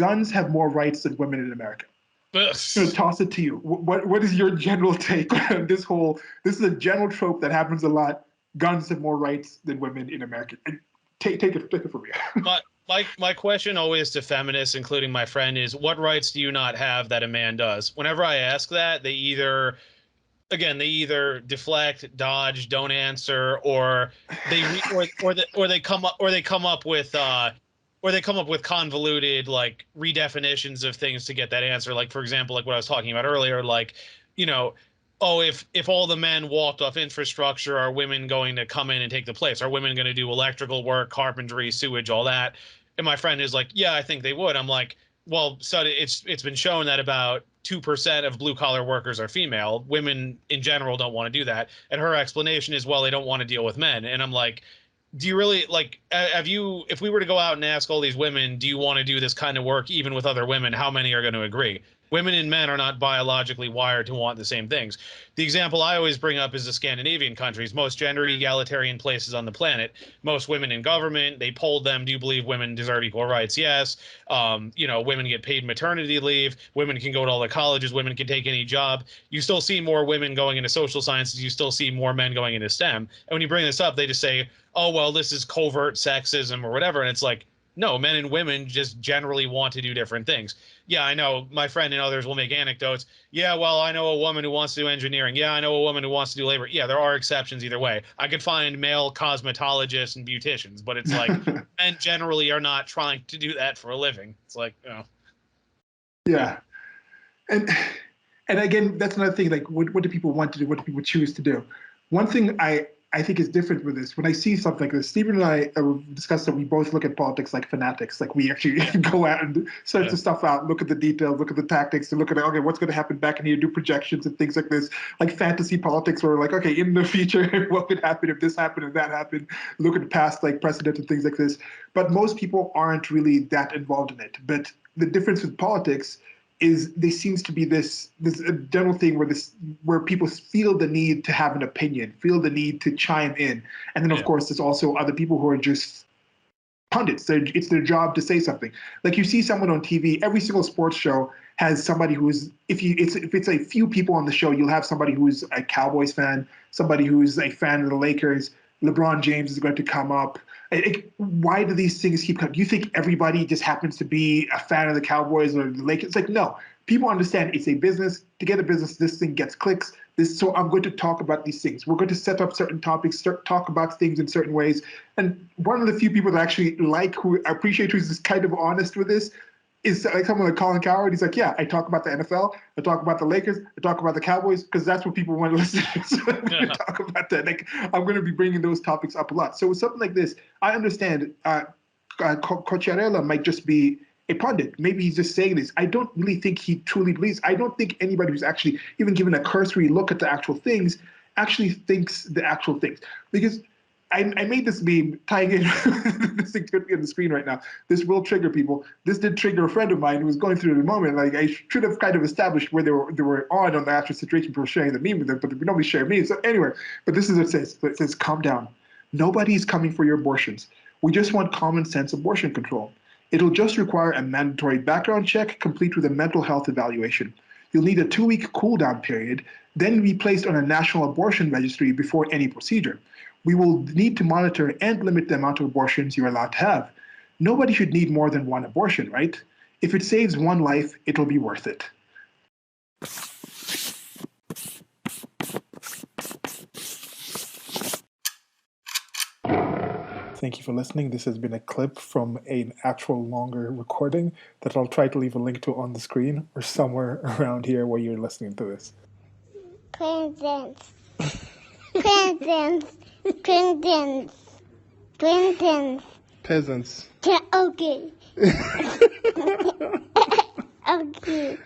guns have more rights than women in America. I'm going to toss it to you. What is your general take on this whole? This is a general trope that happens a lot. Guns have more rights than women in America. Take it from me. My question always to feminists, including my friend, is what rights do you not have that a man does? Whenever I ask that, they either deflect, dodge, don't answer, or they come up with convoluted like redefinitions of things to get that answer. Like, for example, like what I was talking about earlier, like, oh, if all the men walked off infrastructure, are women going to come in and take the place? Are women going to do electrical work, carpentry, sewage, all that? And my friend is like, yeah, I think they would. I'm like, well, so it's been shown that about 2% of blue collar workers are female. Women in general don't want to do that. And her explanation is, well, they don't want to deal with men. And I'm like, do you really if we were to go out and ask all these women, do you want to do this kind of work even with other women? How many are going to agree? Women and men are not biologically wired to want the same things. The example I always bring up is the Scandinavian countries, most gender egalitarian places on the planet, most women in government. They polled them. Do you believe women deserve equal rights? Yes. Women get paid maternity leave. Women can go to all the colleges. Women can take any job. You still see more women going into social sciences. You still see more men going into STEM. And when you bring this up, they just say, oh, well, this is covert sexism or whatever. And it's like, no, men and women just generally want to do different things. Yeah, I know my friend and others will make anecdotes. Yeah, well, I know a woman who wants to do engineering. Yeah, I know a woman who wants to do labor. Yeah, there are exceptions either way. I could find male cosmetologists and beauticians, but it's like men generally are not trying to do that for a living. It's like, Yeah. And again, that's another thing. Like, what do people want to do? What do people choose to do? One thing I think is different with this. When I see something like this, Stephen and I discussed that we both look at politics like fanatics. Like, we actually go out and search the stuff out, look at the details, look at the tactics, and look at, okay, what's going to happen back in here, do projections and things like this. Like fantasy politics, where like, okay, in the future, what could happen if this happened and that happened? Look at past like precedent and things like this. But most people aren't really that involved in it. But the difference with politics is there seems to be this general thing where people feel the need to have an opinion, feel the need to chime in. And then, of course, there's also other people who are just pundits. It's their job to say something. Like, you see someone on TV, every single sports show has somebody who's, if it's a few people on the show, you'll have somebody who's a Cowboys fan, somebody who's a fan of the Lakers. LeBron James is going to come up. Why do these things keep coming? Do you think everybody just happens to be a fan of the Cowboys or the Lakers? It's like, no. People understand it's a business. To get a business, this thing gets clicks. So I'm going to talk about these things. We're going to set up certain topics, talk about things in certain ways. And one of the few people that actually who appreciate who's just kind of honest with this is like someone like Colin Cowherd. He's like, yeah, I talk about the NFL, I talk about the Lakers, I talk about the Cowboys, because that's what people want to listen to. So I'm going to talk about that. Like, I'm going to be bringing those topics up a lot. So with something like this, I understand Cocciarella might just be a pundit. Maybe he's just saying this. I don't really think he truly believes. I don't think anybody who's actually even given a cursory look at the actual things actually thinks the actual things. Because I made this meme tying in, this thing's going to be on the screen right now. This will trigger people. This did trigger a friend of mine who was going through it at the moment. Like, I should have kind of established where they were on the actual situation before sharing the meme with them, but we normally share memes. So anyway, but this is what it says. It says, calm down. Nobody's coming for your abortions. We just want common sense abortion control. It'll just require a mandatory background check complete with a mental health evaluation. You'll need a 2-week cool-down period, then be placed on a national abortion registry before any procedure. We will need to monitor and limit the amount of abortions you're allowed to have. Nobody should need more than one abortion, right? If it saves one life, it'll be worth it. Thank you for listening. This has been a clip from an actual longer recording that I'll try to leave a link to on the screen or somewhere around here where you're listening to this. Presents. Presents. Presents. Presents. Peasants. Okay. Okay.